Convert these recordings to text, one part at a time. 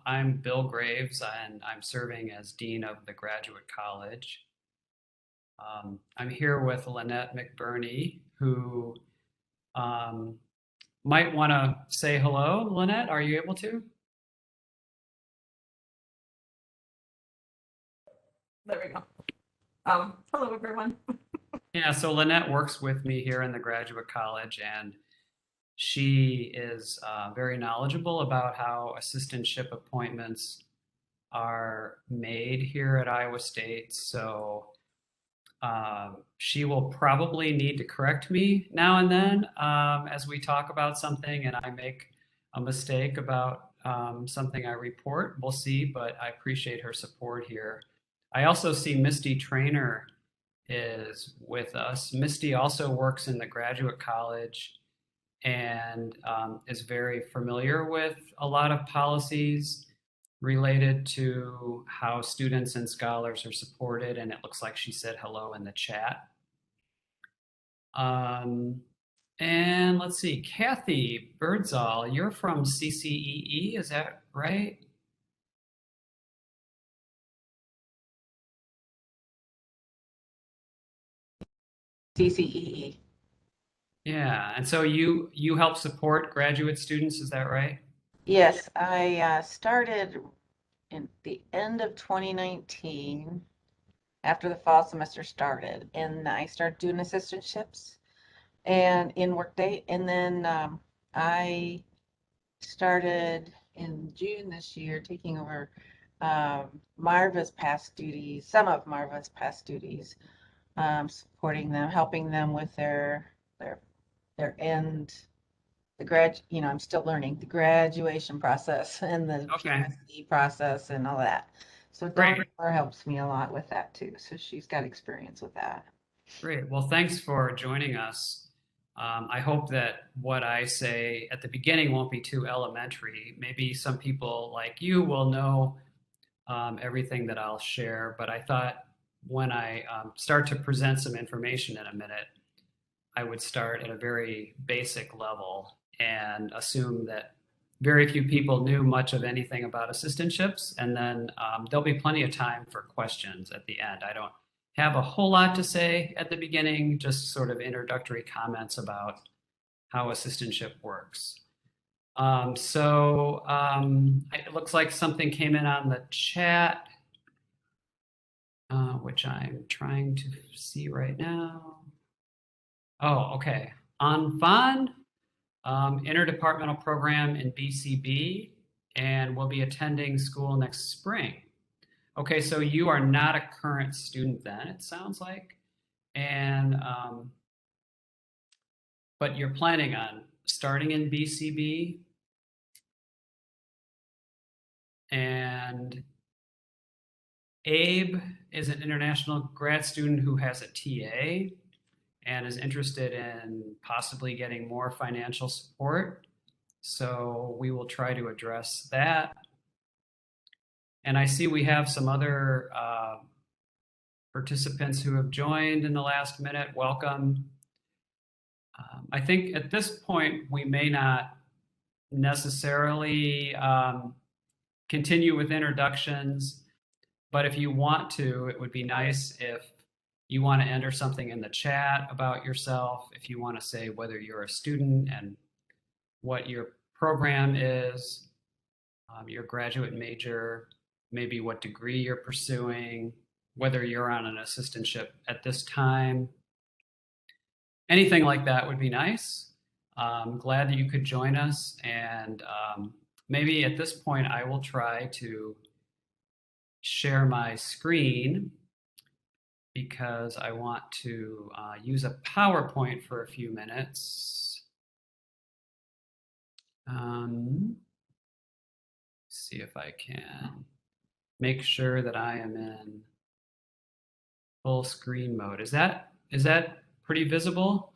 I'm Bill Graves, and I'm serving as Dean of the Graduate College. I'm here with Lynette McBurney, who um, might want to say hello. Lynette, are you able to? There we go. Hello, everyone. Yeah, so Lynette works with me here in the Graduate College, and she is very knowledgeable about how assistantship appointments are made here at Iowa State. So she will probably need to correct me now and then as we talk about something and I make a mistake about something I report. We'll see, but I appreciate her support here. I also see Misty Trainer is with us. Misty also works in the graduate college and is very familiar with a lot of policies related to how students and scholars are supported. And it looks like she said hello in the chat. Um, and let's see, Kathy Birdsall, you're from CCEE, is that right? CCEE. Yeah, and so you help support graduate students, is that right? Yes, I started in the end of 2019 after the fall semester started, and I started doing assistantships and in Workday, and then I started in June this year taking over Marva's past duties, some of Marva's past duties, supporting them, helping them with their their end I'm still learning the graduation process and the Okay, PMSD process and all that. So great. Donna helps me a lot with that too. So she's got experience with that. Great. Well, thanks for joining us. I hope that what I say at the beginning won't be too elementary. Maybe some people like you will know everything that I'll share, but I thought when I start to present some information in a minute, I would start at a very basic level and assume that very few people knew much of anything about assistantships, and then there'll be plenty of time for questions at the end. I don't have a whole lot to say at the beginning, just sort of introductory comments about how assistantship works. It looks like something came in on the chat, which I'm trying to see right now. Oh, okay. On interdepartmental program in BCB, and will be attending school next spring. Okay, so you are not a current student then, it sounds like, and but you're planning on starting in BCB, and Abe is an international grad student who has a TA and is interested in possibly getting more financial support. So we will try to address that. And I see we have some other participants who have joined in the last minute. Welcome. I think at this point, we may not necessarily continue with introductions, but if you want to, it would be nice if you want to enter something in the chat about yourself, if you want to say whether you're a student and what your program is, your graduate major, maybe what degree you're pursuing, whether you're on an assistantship at this time. Anything like that would be nice. Glad that you could join us. And maybe at this point, I will try to share my screen because I want to use a PowerPoint for a few minutes. See if I can make sure that I am in full screen mode. Is that pretty visible?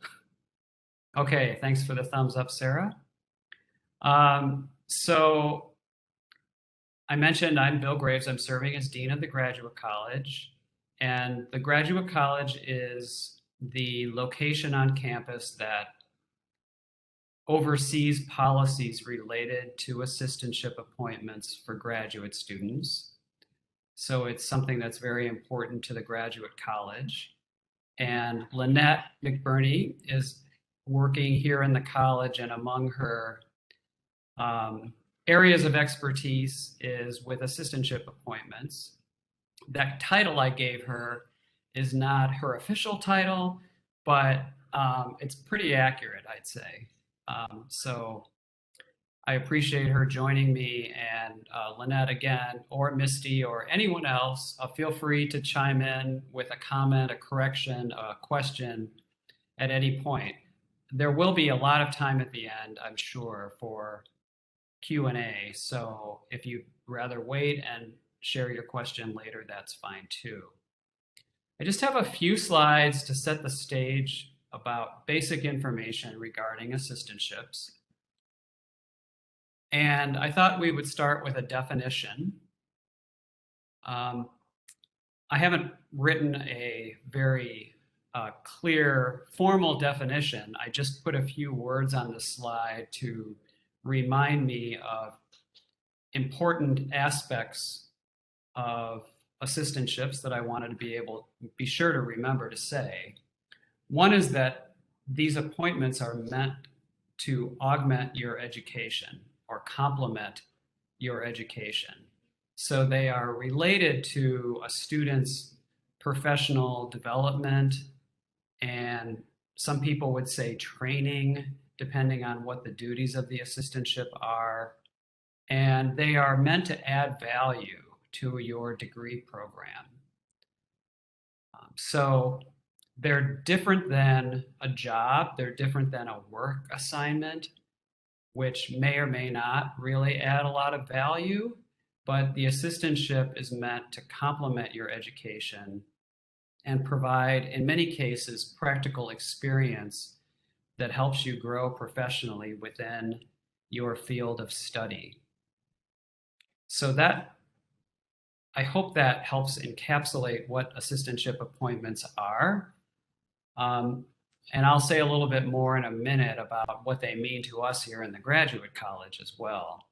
Okay, thanks for the thumbs up, Sarah. So I mentioned I'm Bill Graves. I'm serving as Dean of the Graduate College. And the Graduate College is the location on campus that oversees policies related to assistantship appointments for graduate students. So it's something that's very important to the graduate college. And Lynette McBurney is working here in the college, and among her areas of expertise is with assistantship appointments. That title I gave her is not her official title, but it's pretty accurate, I'd say. So I appreciate her joining me, and Lynette again, or Misty, or anyone else, feel free to chime in with a comment, a correction, a question at any point. There will be a lot of time at the end, I'm sure, for Q&A. So if you'd rather wait and share your question later, that's fine too. I just have a few slides to set the stage about basic information regarding assistantships. And I thought we would start with a definition. I haven't written a very clear formal definition. I just put a few words on the slide to remind me of important aspects of assistantships that I wanted to be sure to remember to say. One is that these appointments are meant to augment your education or complement your education. So they are related to a student's professional development, and some people would say training, depending on what the duties of the assistantship are. And they are meant to add value to your degree program. So they're different than a job, they're different than a work assignment, which may or may not really add a lot of value, but the assistantship is meant to complement your education and provide, in many cases, practical experience that helps you grow professionally within your field of study. So that, I hope that helps encapsulate what assistantship appointments are. And I'll say a little bit more in a minute about what they mean to us here in the graduate college as well.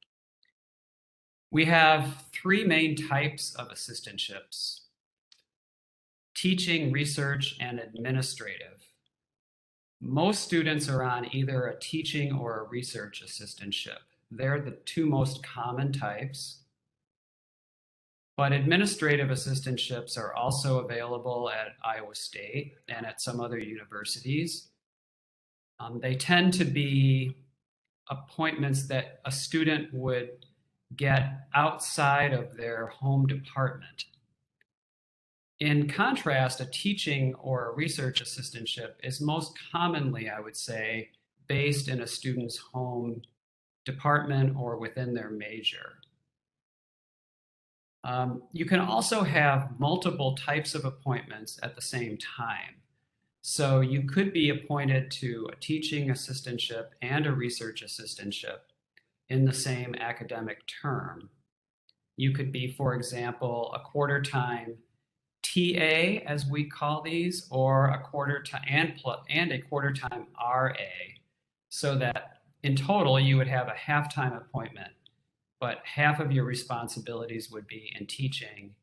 We have three main types of assistantships: teaching, research, and administrative. Most students are on either a teaching or a research assistantship. They're the two most common types. But administrative assistantships are also available at Iowa State and at some other universities. They tend to be appointments that a student would get outside of their home department. In contrast, a teaching or a research assistantship is most commonly, I would say, based in a student's home department or within their major. You can also have multiple types of appointments at the same time. So you could be appointed to a teaching assistantship and a research assistantship in the same academic term. You could be, for example, a quarter-time TA, as we call these, or a quarter-time and a quarter-time RA, so that in total you would have a half-time appointment, but half of your responsibilities would be in teaching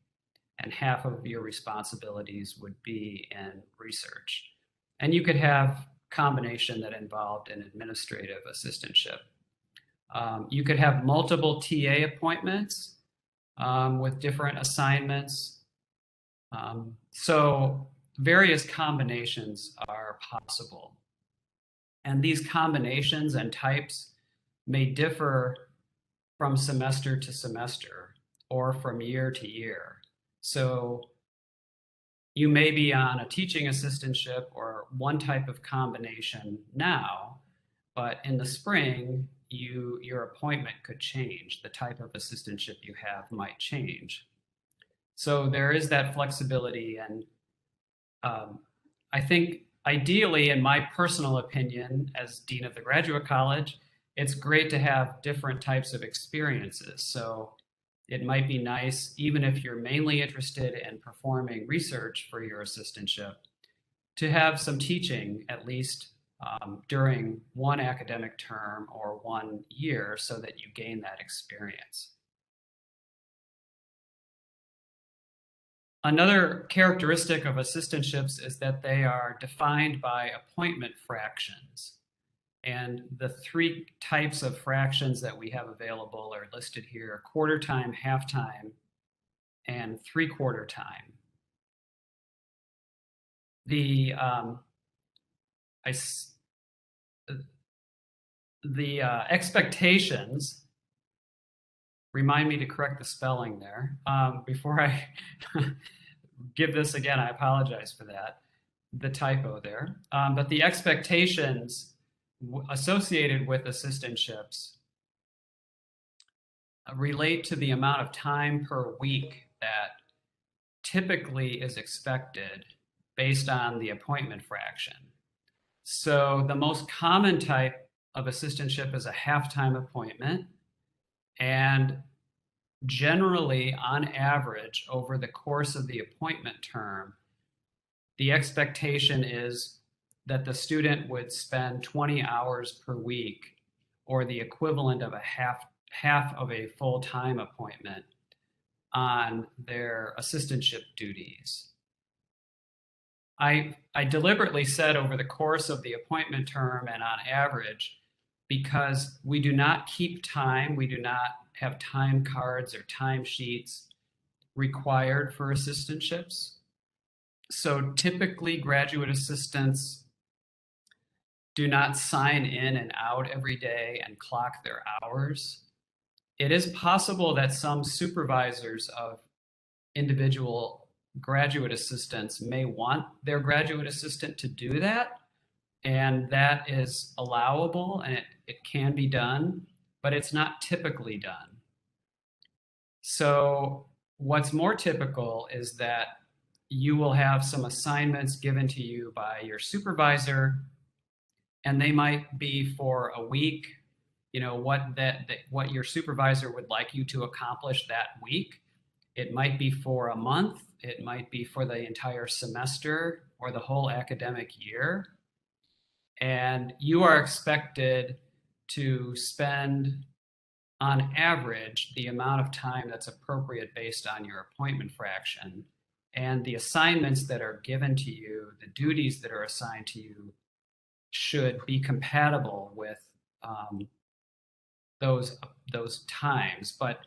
and half of your responsibilities would be in research. And you could have combination that involved an administrative assistantship. You could have multiple TA appointments with different assignments. So various combinations are possible. And these combinations and types may differ from semester to semester or from year to year. So you may be on a teaching assistantship or one type of combination now, but in the spring, your appointment could change. The type of assistantship you have might change. So there is that flexibility, and I think ideally, in my personal opinion, as Dean of the Graduate College, it's great to have different types of experiences. So it might be nice, even if you're mainly interested in performing research for your assistantship, to have some teaching, at least during one academic term or 1 year so that you gain that experience. Another characteristic of assistantships is that they are defined by appointment fractions. And the 3 types of fractions that we have available are listed here: quarter time, half time, and 3/4 time. The expectations, remind me to correct the spelling there. Before I give this again, I apologize for that, the typo there. But the expectations associated with assistantships relate to the amount of time per week that typically is expected based on the appointment fraction. So the most common type of assistantship is a half-time appointment, and generally, on average, over the course of the appointment term, the expectation is that the student would spend 20 hours per week, or the equivalent of a half of a full-time appointment, on their assistantship duties. I deliberately said over the course of the appointment term and on average, because we do not keep time, we do not have time cards or time sheets required for assistantships. So typically, graduate assistants do not sign in and out every day and clock their hours. It is possible that some supervisors of individual graduate assistants may want their graduate assistant to do that, and that is allowable and it can be done, but it's not typically done. So what's more typical is that you will have some assignments given to you by your supervisor, and they might be for a week, what your supervisor would like you to accomplish that week. It might be for a month, it might be for the entire semester or the whole academic year. And you are expected to spend, on average, the amount of time that's appropriate based on your appointment fraction. And the assignments that are given to you, the duties that are assigned to you, should be compatible with those times. But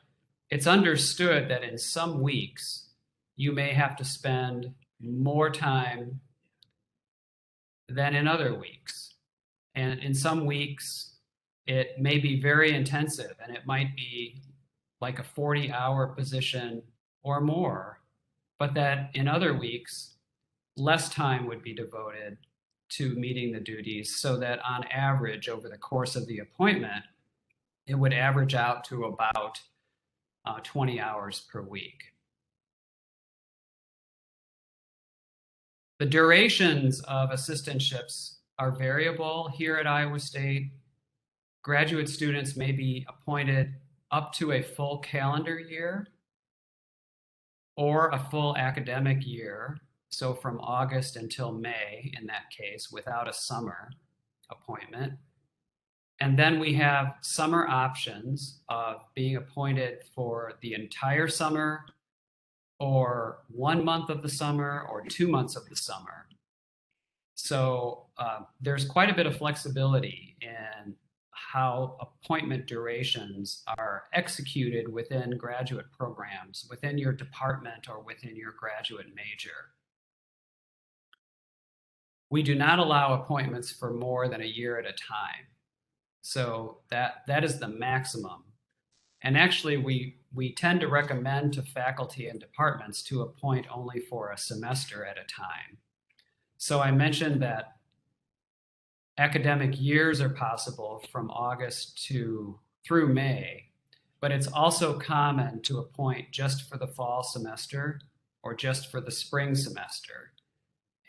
it's understood that in some weeks, you may have to spend more time than in other weeks. And in some weeks, it may be very intensive, and it might be like a 40-hour position or more, but that in other weeks, less time would be devoted to meeting the duties, so that on average, over the course of the appointment, it would average out to about 20 hours per week. The durations of assistantships are variable here at Iowa State. Graduate students may be appointed up to a full calendar year or a full academic year, so from August until May in that case, without a summer appointment. And then we have summer options of being appointed for the entire summer, or 1 month of the summer, or 2 months of the summer. So there's quite a bit of flexibility in how appointment durations are executed within graduate programs, within your department or within your graduate major. We do not allow appointments for more than a year at a time. So that is the maximum. And actually, we tend to recommend to faculty and departments to appoint only for a semester at a time. So I mentioned that academic years are possible from August through May, but it's also common to appoint just for the fall semester or just for the spring semester.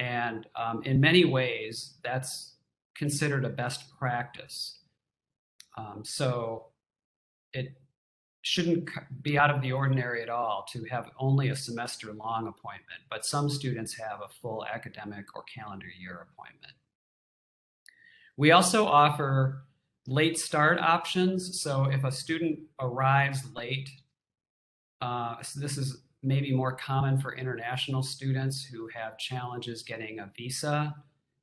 And in many ways, that's considered a best practice. So it shouldn't be out of the ordinary at all to have only a semester-long appointment, but some students have a full academic or calendar year appointment. We also offer late start options. So if a student arrives late, so this is maybe more common for international students who have challenges getting a visa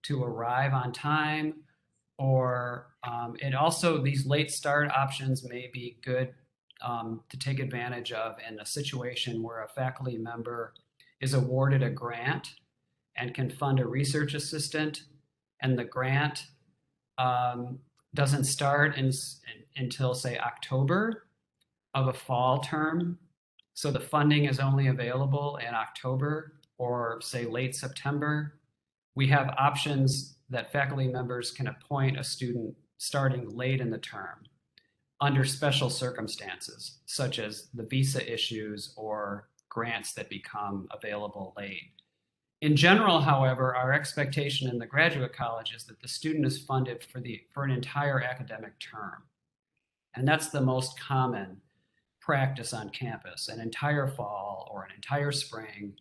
to arrive on time, or and also these late start options may be good to take advantage of in a situation where a faculty member is awarded a grant and can fund a research assistant, and the grant doesn't start until, say, October of a fall term. So the funding is only available in October or, say, late September. We have options that faculty members can appoint a student starting late in the term under special circumstances, such as the visa issues or grants that become available late. In general, however, our expectation in the graduate college is that the student is funded for an entire academic term. And that's the most common practice on campus, an entire fall or an entire spring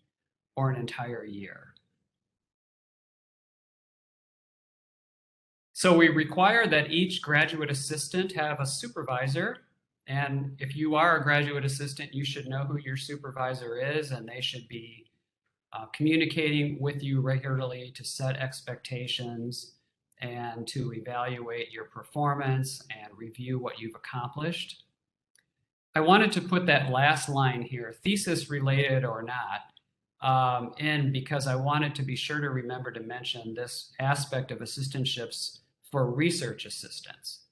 or an entire year. So we require that each graduate assistant have a supervisor. And if you are a graduate assistant, you should know who your supervisor is, and they should be communicating with you regularly to set expectations and to evaluate your performance and review what you've accomplished. I wanted to put that last line here, thesis related or not, in because I wanted to be sure to remember to mention this aspect of assistantships for research assistants.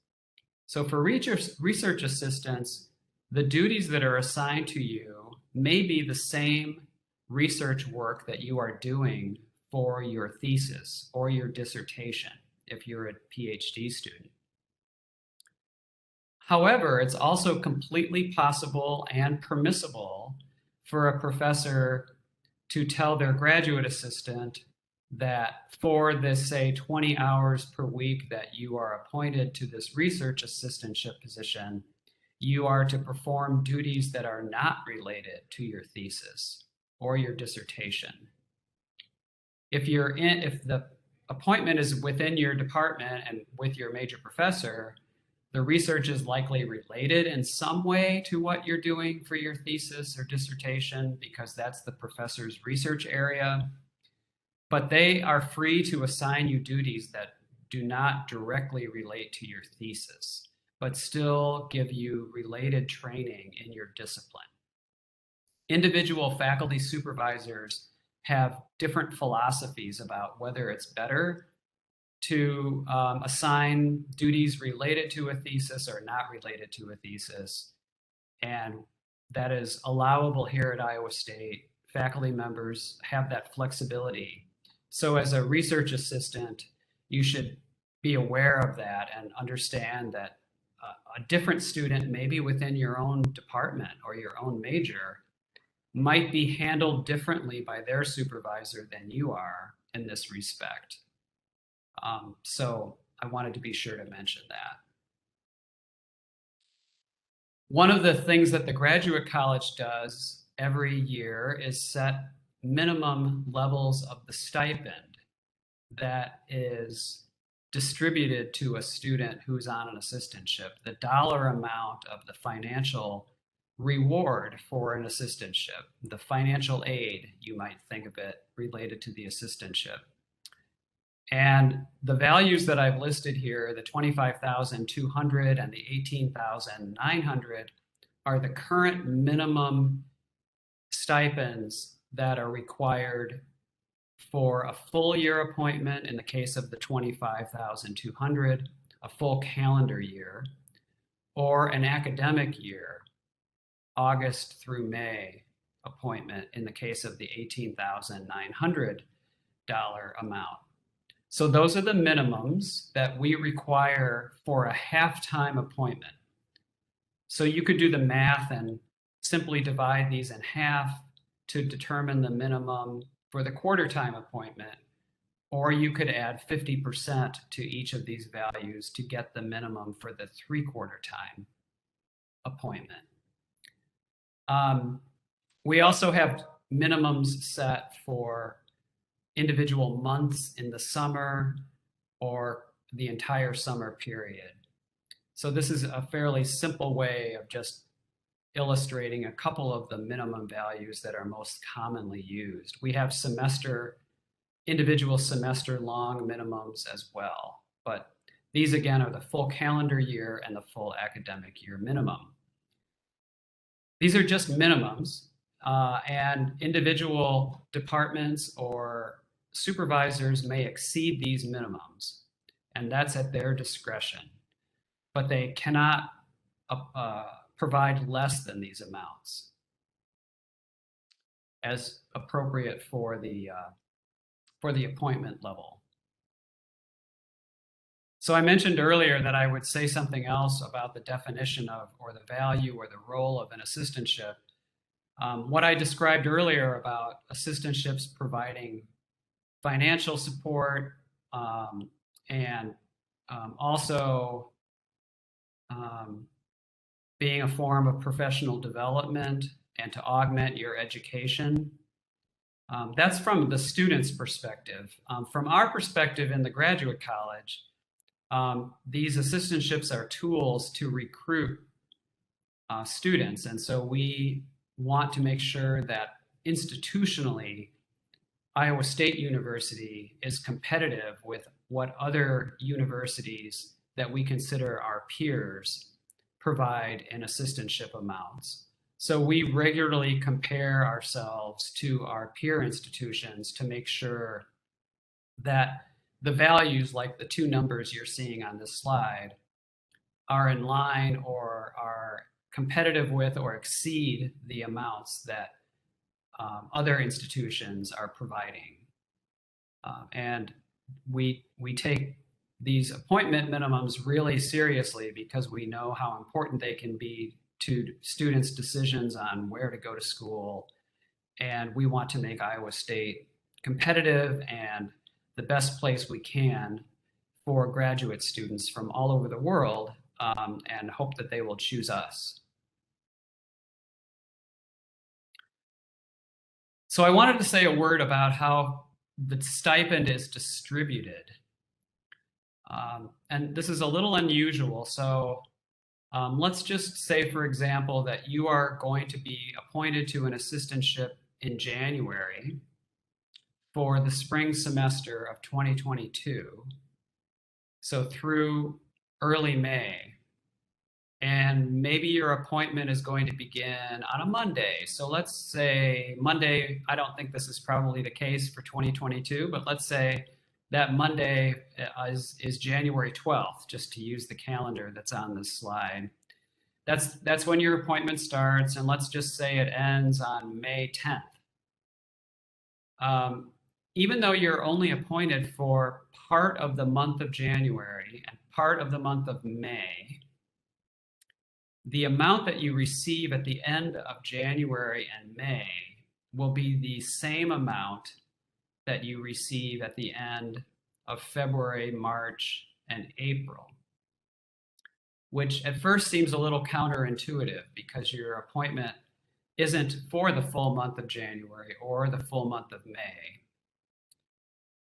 So for research assistants, the duties that are assigned to you may be the same research work that you are doing for your thesis or your dissertation if you're a PhD student. However, it's also completely possible and permissible for a professor to tell their graduate assistant that for this, say, 20 hours per week that you are appointed to this research assistantship position, you are to perform duties that are not related to your thesis or your dissertation. If the appointment is within your department and with your major professor, the research is likely related in some way to what you're doing for your thesis or dissertation because that's the professor's research area. But they are free to assign you duties that do not directly relate to your thesis, but still give you related training in your discipline. Individual faculty supervisors have different philosophies about whether it's better to assign duties related to a thesis or not related to a thesis. And that is allowable here at Iowa State. Faculty members have that flexibility. So as a research assistant, you should be aware of that and understand that a different student, maybe within your own department or your own major, might be handled differently by their supervisor than you are in this respect. So I wanted to be sure to mention that. One of the things that the graduate college does every year is set minimum levels of the stipend that is distributed to a student who's on an assistantship, the dollar amount of the financial reward for an assistantship, the financial aid, you might think of it, related to the assistantship. And the values that I've listed here, the 25,200 and the 18,900, are the current minimum stipends that are required for a full year appointment in the case of the 25,200, a full calendar year, or an academic year, August through May appointment in the case of the $18,900 amount. So those are the minimums that we require for a half-time appointment. So you could do the math and simply divide these in half to determine the minimum for the quarter-time appointment, or you could add 50% to each of these values to get the minimum for the three-quarter time appointment. We also have minimums set for individual months in the summer or the entire summer period. So this is a fairly simple way of just illustrating a couple of the minimum values that are most commonly used. We have individual semester long minimums as well, but these again are the full calendar year and the full academic year minimum. These are just minimums, and individual departments or supervisors may exceed these minimums, and that's at their discretion, but they cannot provide less than these amounts as appropriate for the appointment level. So I mentioned earlier that I would say something else about the definition of, or the value or the role of an assistantship. What I described earlier about assistantships providing financial support and also being a form of professional development and to augment your education. That's from the student's perspective. From our perspective in the graduate college, these assistantships are tools to recruit students. And so we want to make sure that institutionally, Iowa State University is competitive with what other universities that we consider our peers provide in assistantship amounts. So we regularly compare ourselves to our peer institutions to make sure that the values, like the two numbers you're seeing on this slide, are in line or are competitive with or exceed the amounts that other institutions are providing. And we take these appointment minimums really seriously because we know how important they can be to students' decisions on where to go to school. And we want to make Iowa State competitive and the best place we can for graduate students from all over the world, and hope that they will choose us. So I wanted to say a word about how the stipend is distributed. And this is a little unusual. So let's just say, for example, that you are going to be appointed to an assistantship in January for the spring semester of 2022. So through early May. And maybe your appointment is going to begin on a Monday. So let's say Monday, I don't think this is probably the case for 2022, but let's say that Monday is January 12th, just to use the calendar that's on this slide. That's when your appointment starts, and let's just say it ends on May 10th. Even though you're only appointed for part of the month of January and part of the month of May, the amount that you receive at the end of January and May will be the same amount that you receive at the end of February, March, and April, which at first seems a little counterintuitive because your appointment isn't for the full month of January or the full month of May.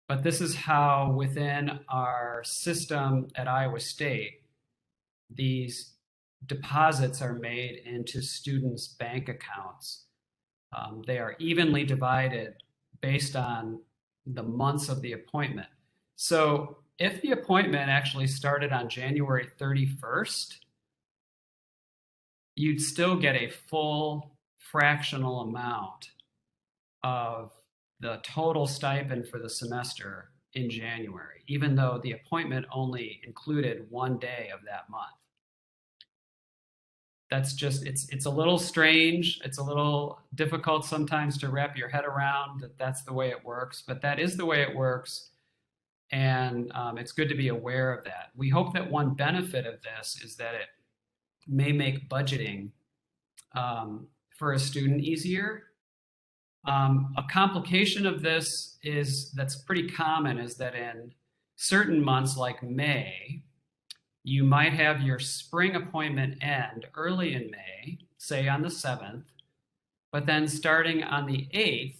But this is how within our system at Iowa State, these deposits are made into students' bank accounts. They are evenly divided based on the months of the appointment. So if the appointment actually started on January 31st, you'd still get a full fractional amount of the total stipend for the semester in January, even though the appointment only included one day of that month. That's just, it's a little strange. It's a little difficult sometimes to wrap your head around that that's the way it works, but that is the way it works. And it's good to be aware of that. We hope that one benefit of this is that it may make budgeting for a student easier. A complication of this that's pretty common is that in certain months like May, you might have your spring appointment end early in May, say on the 7th, but then starting on the 8th,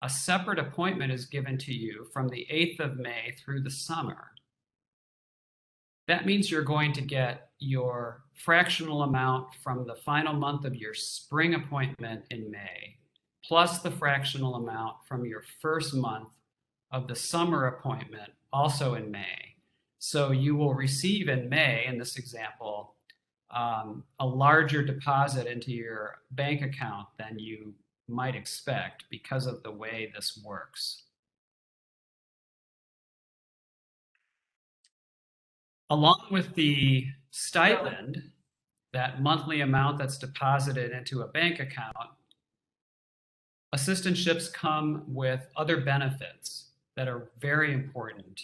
a separate appointment is given to you from the 8th of May through the summer. That means you're going to get your fractional amount from the final month of your spring appointment in May, plus the fractional amount from your first month of the summer appointment, also in May. So you will receive in May, in this example, a larger deposit into your bank account than you might expect because of the way this works. Along with the stipend, that monthly amount that's deposited into a bank account, assistantships come with other benefits that are very important,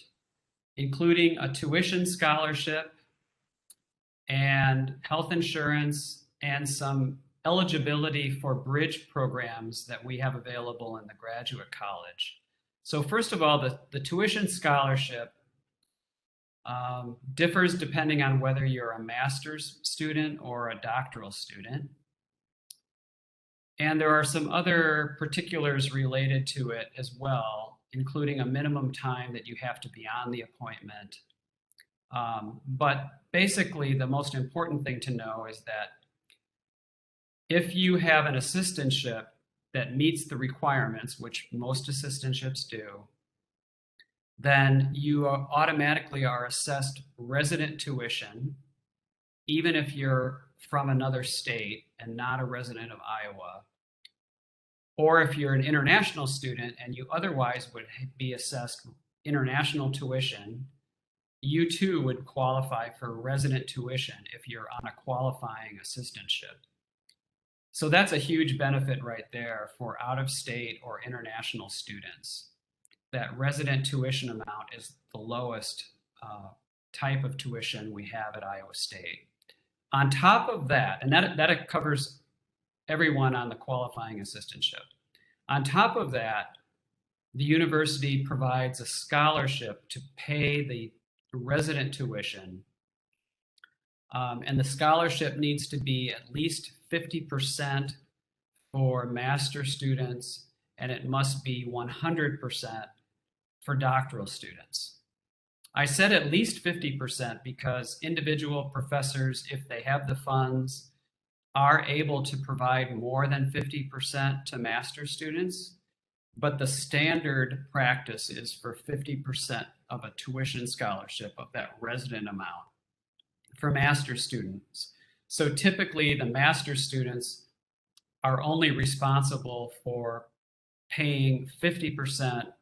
including a tuition scholarship and health insurance and some eligibility for bridge programs that we have available in the graduate college. So first of all, the tuition scholarship differs depending on whether you're a master's student or a doctoral student. And there are some other particulars related to it as well, including a minimum time that you have to be on the appointment. But basically, the most important thing to know is that if you have an assistantship that meets the requirements, which most assistantships do, then you automatically are assessed resident tuition, even if you're from another state and not a resident of Iowa. Or if you're an international student and you otherwise would be assessed international tuition, you too would qualify for resident tuition if you're on a qualifying assistantship. So that's a huge benefit right there for out-of-state or international students. That resident tuition amount is the lowest type of tuition we have at Iowa State. On top of that, and that covers everyone on the qualifying assistantship. On top of that, the university provides a scholarship to pay the resident tuition. And the scholarship needs to be at least 50% for master students, and it must be 100% for doctoral students. I said at least 50% because individual professors, if they have the funds, are able to provide more than 50% to master students, but the standard practice is for 50% of a tuition scholarship of that resident amount for master students. So typically the master students are only responsible for paying 50%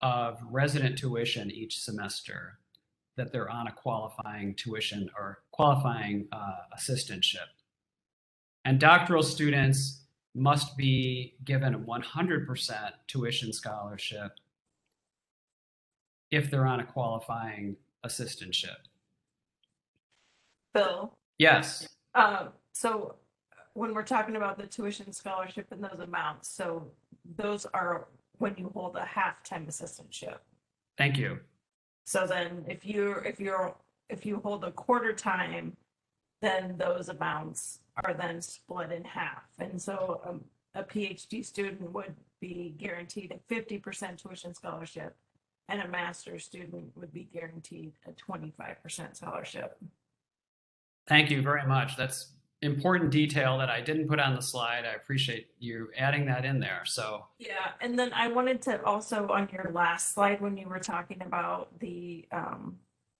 of resident tuition each semester that they're on a qualifying tuition or qualifying assistantship. And doctoral students must be given a 100% tuition scholarship if they're on a qualifying assistantship. Bill, Yes, so when we're talking about the tuition scholarship and those amounts, so those are when you hold a half-time assistantship. thank you. So then if you hold a quarter time, then those amounts are then split in half. And so a PhD student would be guaranteed a 50% tuition scholarship, and a master's student would be guaranteed a 25% scholarship. Thank you very much. That's important detail that I didn't put on the slide. I appreciate you adding that in there. So Yeah, and then I wanted to also, on your last slide, when you were talking about the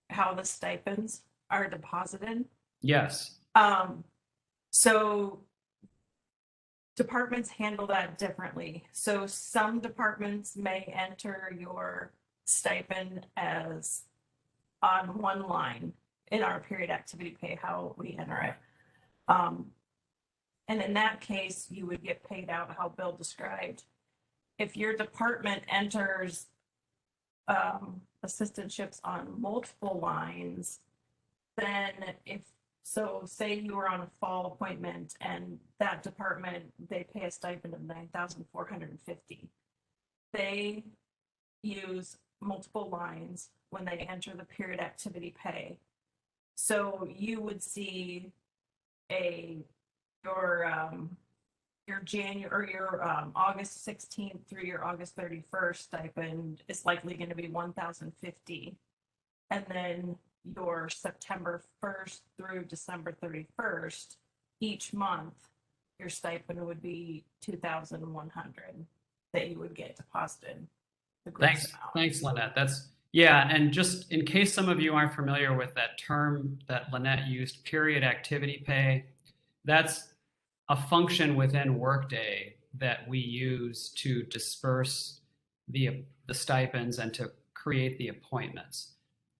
how the stipends are deposited. yes, So departments handle that differently. So some departments may enter your stipend as on one line in our period activity pay, how we enter it. And in that case, you would get paid out how Bill described. If your department enters assistantships on multiple lines, then say you were on a fall appointment and that department, they pay a stipend of $9,450. They use multiple lines when they enter the period activity pay. So you would see your January or your August 16th through your August 31st stipend is likely going to be $1,050. And then your September 1st through December 31st, each month, your stipend would be 2,100 that you would get deposited, the gross Thanks, amount. thanks, Lynette. That's yeah, and just in case some of you aren't familiar with that term that Lynette used, period activity pay, that's a function within Workday that we use to disperse the stipends and to create the appointments.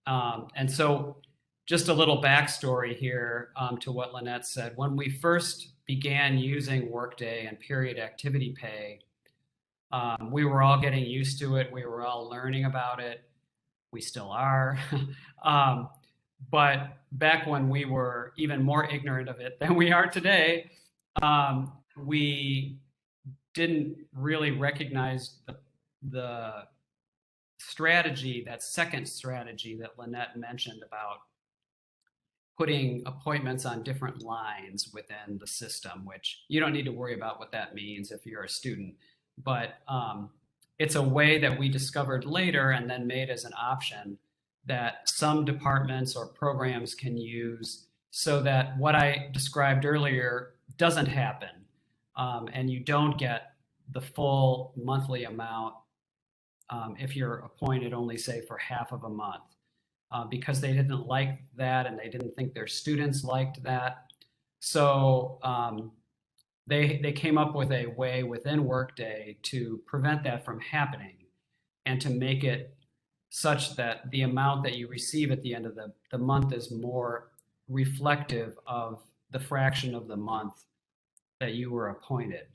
And so, just a little backstory here to what Lynette said. When we first began using Workday and period activity pay, we were all getting used to it. We were all learning about it. We still are. um, but back when we were even more ignorant of it than we are today, we didn't really recognize the strategy, that second strategy that Lynette mentioned about putting appointments on different lines within the system, which you don't need to worry about what that means if you're a student. But it's a way that we discovered later and then made as an option that some departments or programs can use so that what I described earlier doesn't happen. And you don't get the full monthly amount if you're appointed only, say, for half of a month. Because they didn't like that and they didn't think their students liked that. So they came up with a way within Workday to prevent that from happening and to make it such that the amount that you receive at the end of the month is more reflective of the fraction of the month that you were appointed.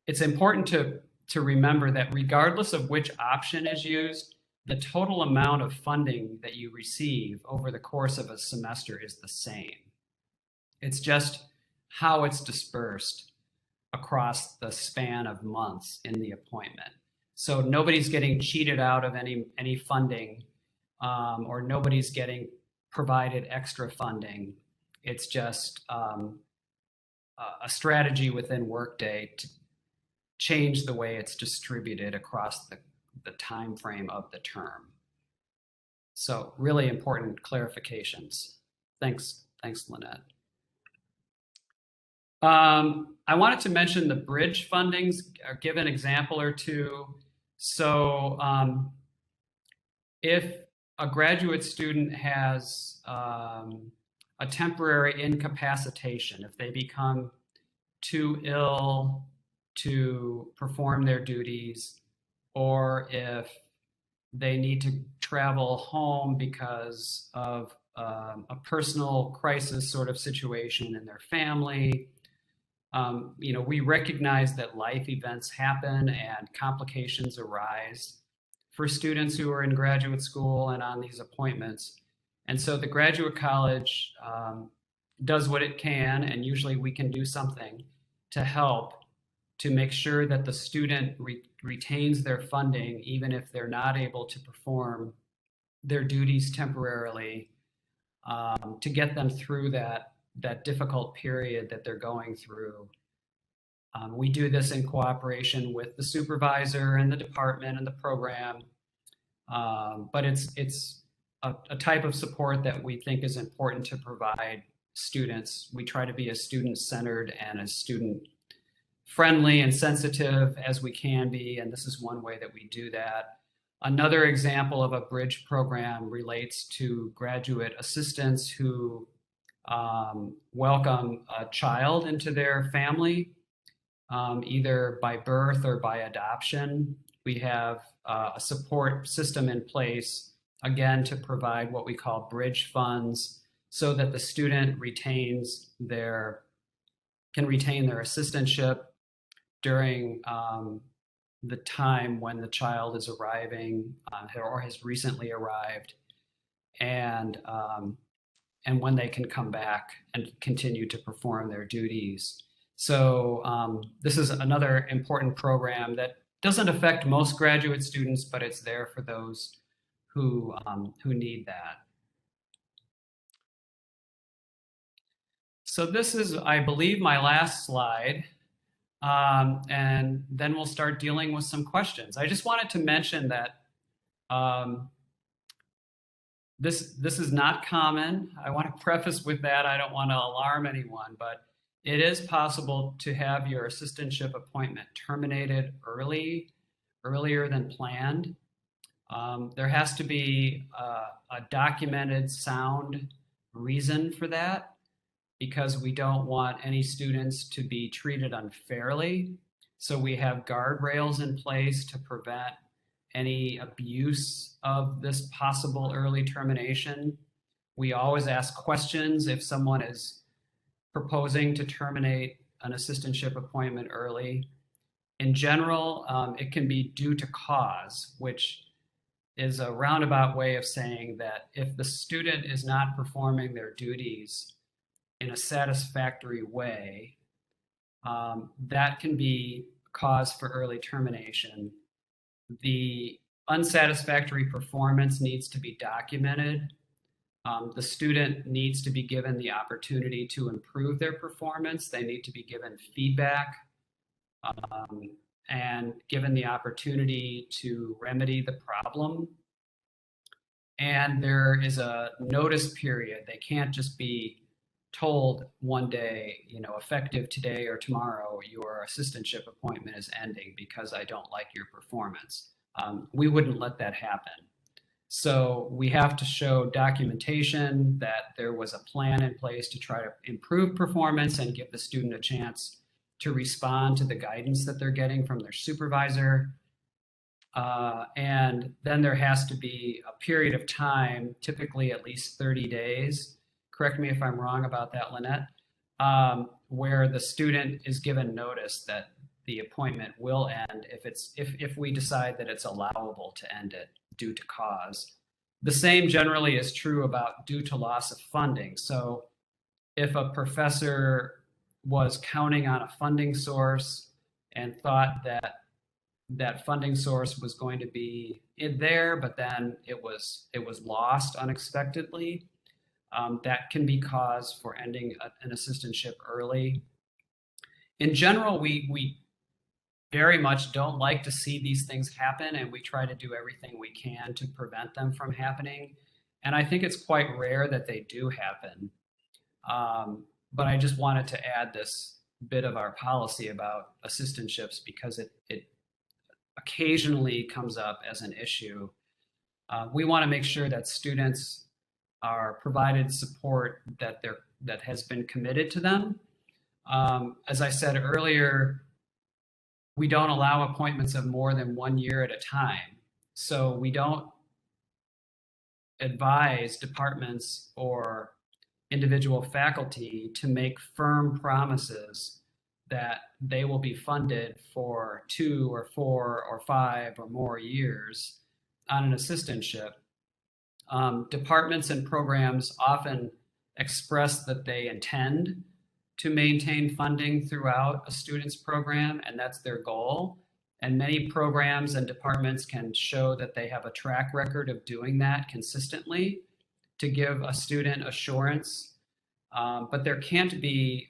It's important to remember that regardless of which option is used, the total amount of funding that you receive over the course of a semester is the same. It's just how it's dispersed across the span of months in the appointment. So nobody's getting cheated out of any funding, or nobody's getting provided extra funding. It's just a strategy within Workday to change the way it's distributed across the time frame of the term. So really important clarifications. Thanks, Lynette. I wanted to mention the bridge fundings, or give an example or two. So if a graduate student has a temporary incapacitation, if they become too ill to perform their duties, or if they need to travel home because of a personal crisis sort of situation in their family. We recognize that life events happen and complications arise for students who are in graduate school and on these appointments. And so the graduate college does what it can, and usually we can do something to help to make sure that the student retains their funding even if they're not able to perform their duties temporarily, to get them through that difficult period that they're going through. We do this in cooperation with the supervisor and the department and the program, but it's a type of support that we think is important to provide students. We try to be as student-centered and as student-friendly and sensitive as we can be, and this is one way that we do that. Another example of a bridge program relates to graduate assistants who welcome a child into their family, either by birth or by adoption. We have a support system in place, again, to provide what we call bridge funds so that the student can retain their assistantship during the time when the child is arriving or has recently arrived, and when they can come back and continue to perform their duties. So this is another important program that doesn't affect most graduate students, but it's there for those who need that. So this is, I believe, my last slide. And then we'll start dealing with some questions. I just wanted to mention that this is not common. I want to preface with that. I don't want to alarm anyone, but it is possible to have your assistantship appointment terminated earlier than planned. There has to be a documented sound reason for that because we don't want any students to be treated unfairly. So we have guardrails in place to prevent any abuse of this possible early termination. We always ask questions if someone is proposing to terminate an assistantship appointment early. In general, it can be due to cause, which is a roundabout way of saying that if the student is not performing their duties in a satisfactory way, that can be cause for early termination. The unsatisfactory performance needs to be documented. The student needs to be given the opportunity to improve their performance. They need to be given feedback and given the opportunity to remedy the problem. And there is a notice period. They can't just be told one day, effective today or tomorrow, your assistantship appointment is ending because I don't like your performance. We wouldn't let that happen. So we have to show documentation that there was a plan in place to try to improve performance and give the student a chance to respond to the guidance that they're getting from their supervisor. And then there has to be a period of time, typically at least 30 days. Correct me if I'm wrong about that, Lynette, where the student is given notice that the appointment will end if we decide that it's allowable to end it due to cause. The same generally is true about due to loss of funding. So if a professor was counting on a funding source and thought that that funding source was going to be in there, but then it was lost unexpectedly, that can be cause for ending an assistantship early. In general, we very much don't like to see these things happen, and we try to do everything we can to prevent them from happening. And I think it's quite rare that they do happen. But I just wanted to add this bit of our policy about assistantships because it occasionally comes up as an issue. We want to make sure that students are provided support that has been committed to them. As I said earlier, we don't allow appointments of more than 1 year at a time. So we don't advise departments or individual faculty to make firm promises that they will be funded for 2 or 4 or 5 or more years on an assistantship. Departments and programs often express that they intend to maintain funding throughout a student's program, and that's their goal. And many programs and departments can show that they have a track record of doing that consistently to give a student assurance. But there can't be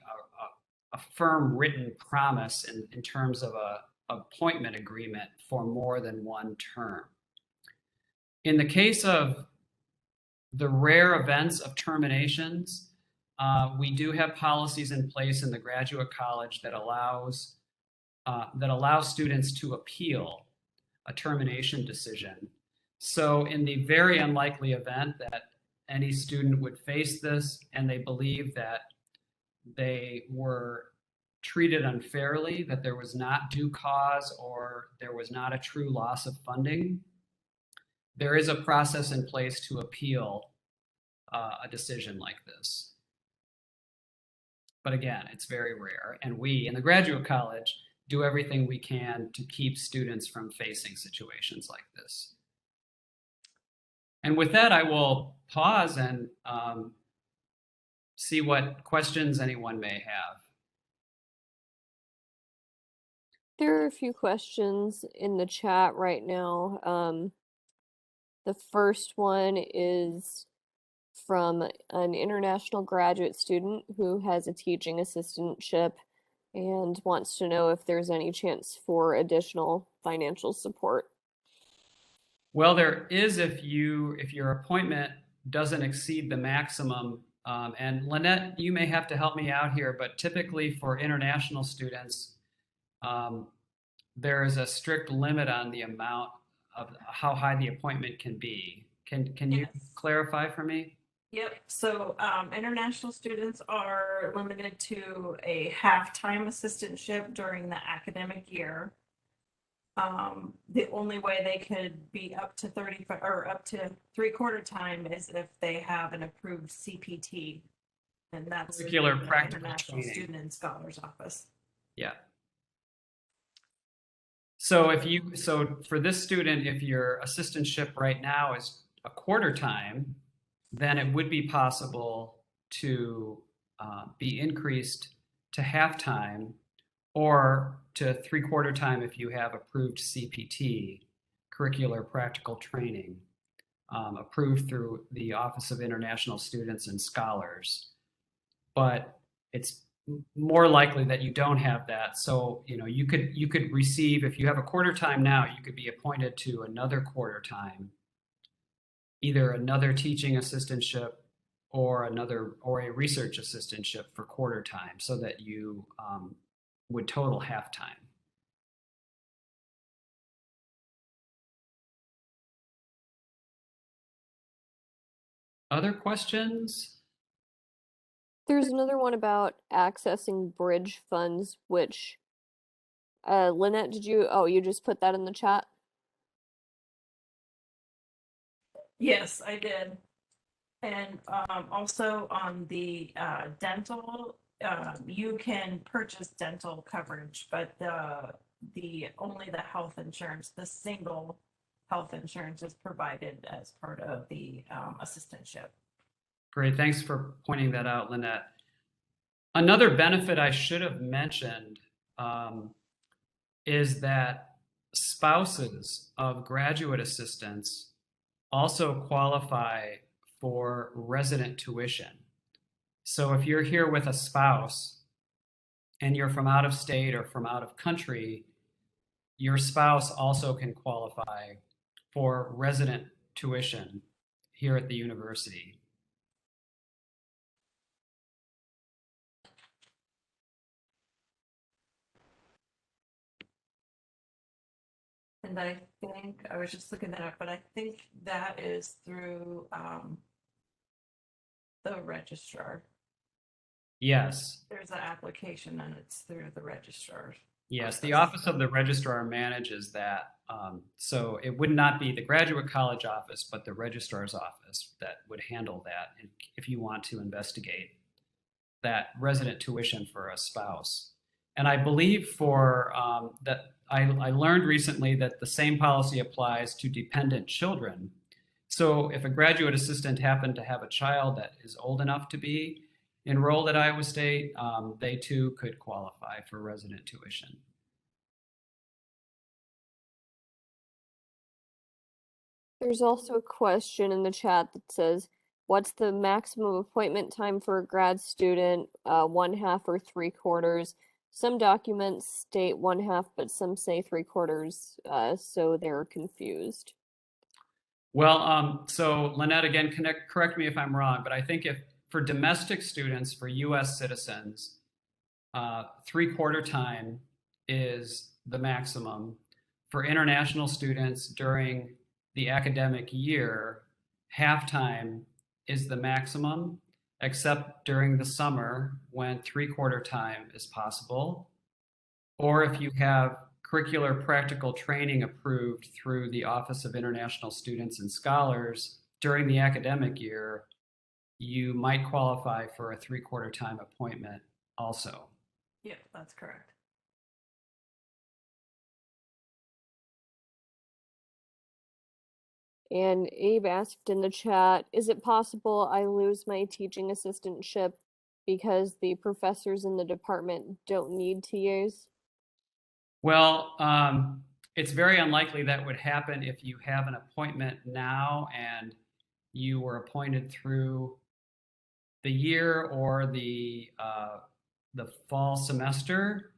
a firm written promise in terms of a appointment agreement for more than one term. In the case of the rare events of terminations, we do have policies in place in the graduate college that allows students to appeal a termination decision. So in the very unlikely event that any student would face this and they believe that they were treated unfairly, that there was not due cause or there was not a true loss of funding, there is a process in place to appeal a decision like this. But again, it's very rare. And we in the graduate college do everything we can to keep students from facing situations like this. And with that, I will pause and see what questions anyone may have. There are a few questions in the chat right now. The first one is from an international graduate student who has a teaching assistantship and wants to know if there's any chance for additional financial support. Well, there is if your appointment doesn't exceed the maximum. And Lynette, you may have to help me out here, but typically for international students, um, there is a strict limit on the amount of how high the appointment can be. Can you Yes. clarify for me? Yep, so international students are limited to a half-time assistantship during the academic year. The only way they could be up to 30 or up to three-quarter time is if they have an approved CPT. And that's Curricular the practical International training. Student and Scholars Office. Yeah. So for this student, if your assistantship right now is a quarter time, then it would be possible to be increased to half time or to three-quarter time if you have approved CPT, curricular practical training, approved through the Office of International Students and Scholars. But it's more likely that you don't have that. So, you could receive, if you have a quarter time now, you could be appointed to another quarter time, either another teaching assistantship or a research assistantship for quarter time, so that you would total half time. Other questions? There's another one about accessing bridge funds, which, Lynette, you just put that in the chat? Yes, I did. And also on the dental, you can purchase dental coverage, but only the health insurance, the single health insurance is provided as part of the assistantship. Great, thanks for pointing that out, Lynette. Another benefit I should have mentioned is that spouses of graduate assistants also qualify for resident tuition. So if you're here with a spouse and you're from out of state or from out of country, your spouse also can qualify for resident tuition here at the university. And I think, I was just looking that up, but I think that is through the registrar. Yes. There's an application and it's through the registrar. Yes, the Office of the Registrar manages that. So it would not be the Graduate College office, but the registrar's office that would handle that if you want to investigate that resident tuition for a spouse. And I believe for that, I learned recently that the same policy applies to dependent children. So if a graduate assistant happened to have a child that is old enough to be enrolled at Iowa State, they too could qualify for resident tuition. There's also a question in the chat that says, what's the maximum appointment time for a grad student, 1/2 or 3/4? Some documents state 1/2, but some say 3/4, so they're confused. Well, so Lynette, again, correct me if I'm wrong, but I think if for domestic students, for US citizens, 3/4 time is the maximum. For international students during the academic year, half time is the maximum, except during the summer when 3/4 time is possible. Or if you have curricular practical training approved through the Office of International Students and Scholars during the academic year, you might qualify for a 3/4 time appointment also. Yeah, that's correct. And Abe asked in the chat, is it possible I lose my teaching assistantship because the professors in the department don't need TAs? Well, it's very unlikely that would happen if you have an appointment now and you were appointed through the year or the fall semester.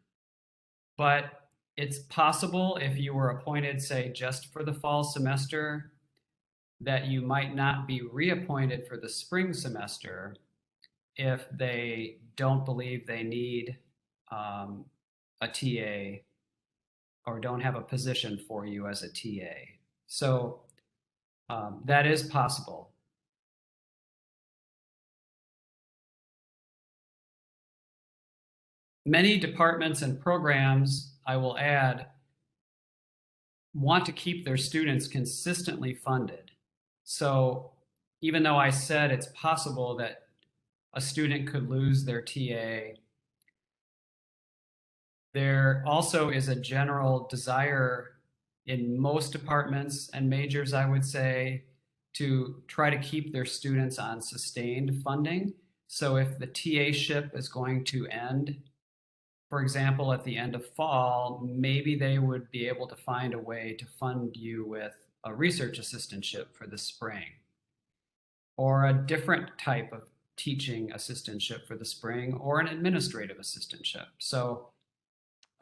But it's possible if you were appointed, say, just for the fall semester, that you might not be reappointed for the spring semester if they don't believe they need a TA or don't have a position for you as a TA. So that is possible. Many departments and programs, I will add, want to keep their students consistently funded. So even though I said it's possible that a student could lose their TA, there also is a general desire in most departments and majors, I would say, to try to keep their students on sustained funding. So if the TA ship is going to end, for example, at the end of fall, maybe they would be able to find a way to fund you with a research assistantship for the spring, or a different type of teaching assistantship for the spring, or an administrative assistantship. So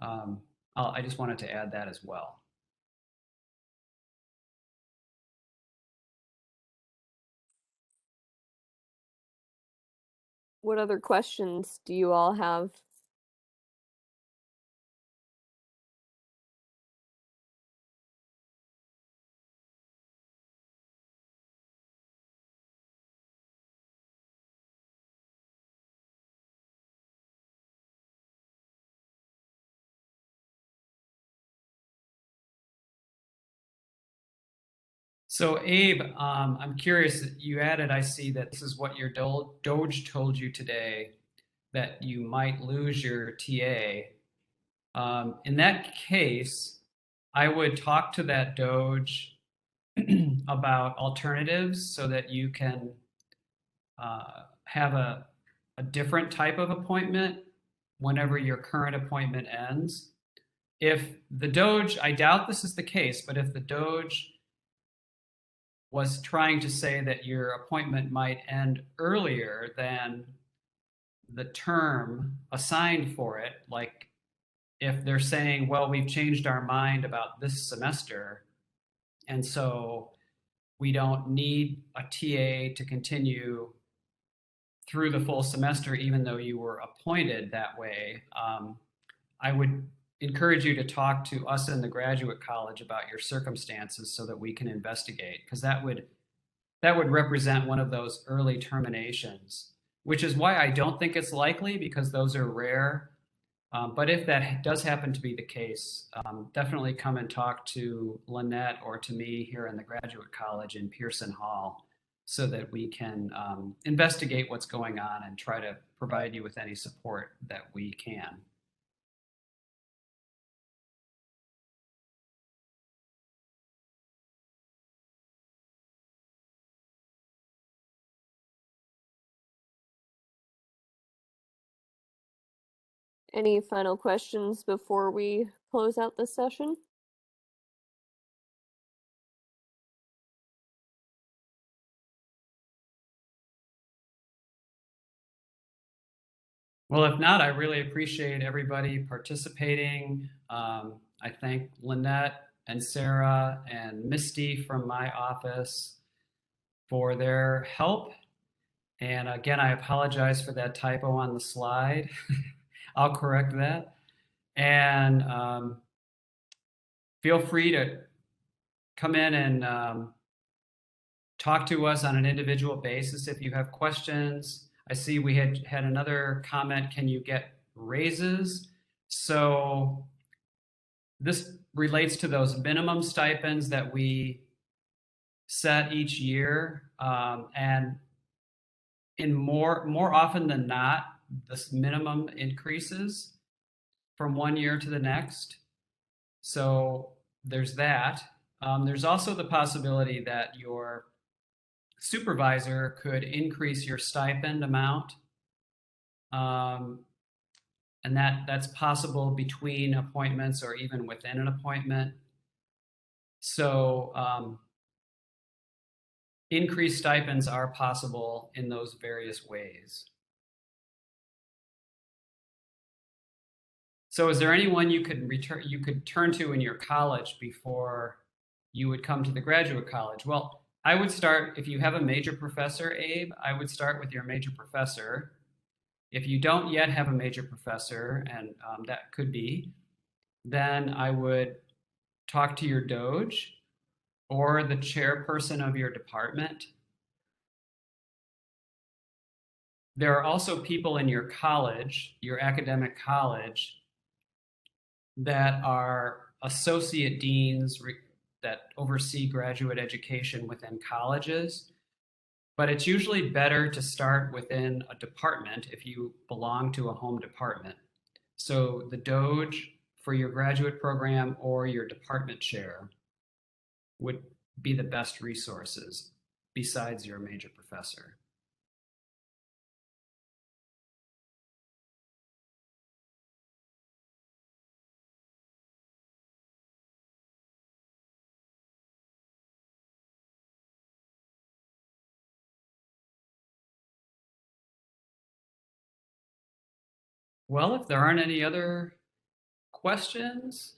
I just wanted to add that as well. What other questions do you all have? So Abe, I'm curious, you added, I see that this is what your Doge told you today, that you might lose your TA. In that case, I would talk to that Doge about alternatives so that you can have a different type of appointment whenever your current appointment ends. If the Doge, I doubt this is the case, but if the Doge was trying to say that your appointment might end earlier than the term assigned for it, like if they're saying, well, we've changed our mind about this semester, and so we don't need a TA to continue through the full semester, even though you were appointed that way, I would encourage you to talk to us in the graduate college about your circumstances so that we can investigate, because that would represent one of those early terminations, which is why I don't think it's likely, because those are rare. But if that does happen to be the case, definitely come and talk to Lynette or to me here in the graduate college in Pearson Hall so that we can investigate what's going on and try to provide you with any support that we can. Any final questions before we close out this session? Well, if not, I really appreciate everybody participating. I thank Lynette and Sarah and Misty from my office for their help. And again, I apologize for that typo on the slide. I'll correct that. And feel free to come in and talk to us on an individual basis if you have questions. I see we had another comment, can you get raises? So this relates to those minimum stipends that we set each year. And in more often than not, this minimum increases from one year to the next. So there's that. There's also the possibility that your supervisor could increase your stipend amount. And that's possible between appointments or even within an appointment. So increased stipends are possible in those various ways. So is there anyone you could turn to in your college before you would come to the graduate college? Well, I would start, if you have a major professor, Abe, I would start with your major professor. If you don't yet have a major professor, and that could be, then I would talk to your Doge or the chairperson of your department. There are also people in your college, your academic college, that are associate deans that oversee graduate education within colleges. But it's usually better to start within a department if you belong to a home department. So the Doge for your graduate program or your department chair would be the best resources besides your major professor. Well, if there aren't any other questions,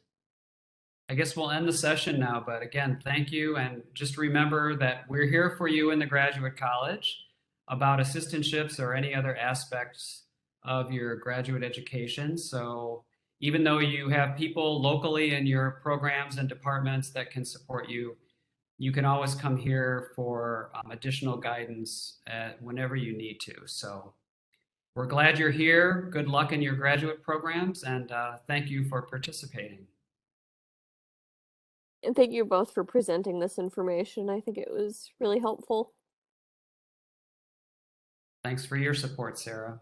I guess we'll end the session now. But again, thank you. And just remember that we're here for you in the graduate college about assistantships or any other aspects of your graduate education. So even though you have people locally in your programs and departments that can support you, you can always come here for additional guidance whenever you need to. So we're glad you're here. Good luck in your graduate programs, and thank you for participating. And thank you both for presenting this information. I think it was really helpful. Thanks for your support, Sarah.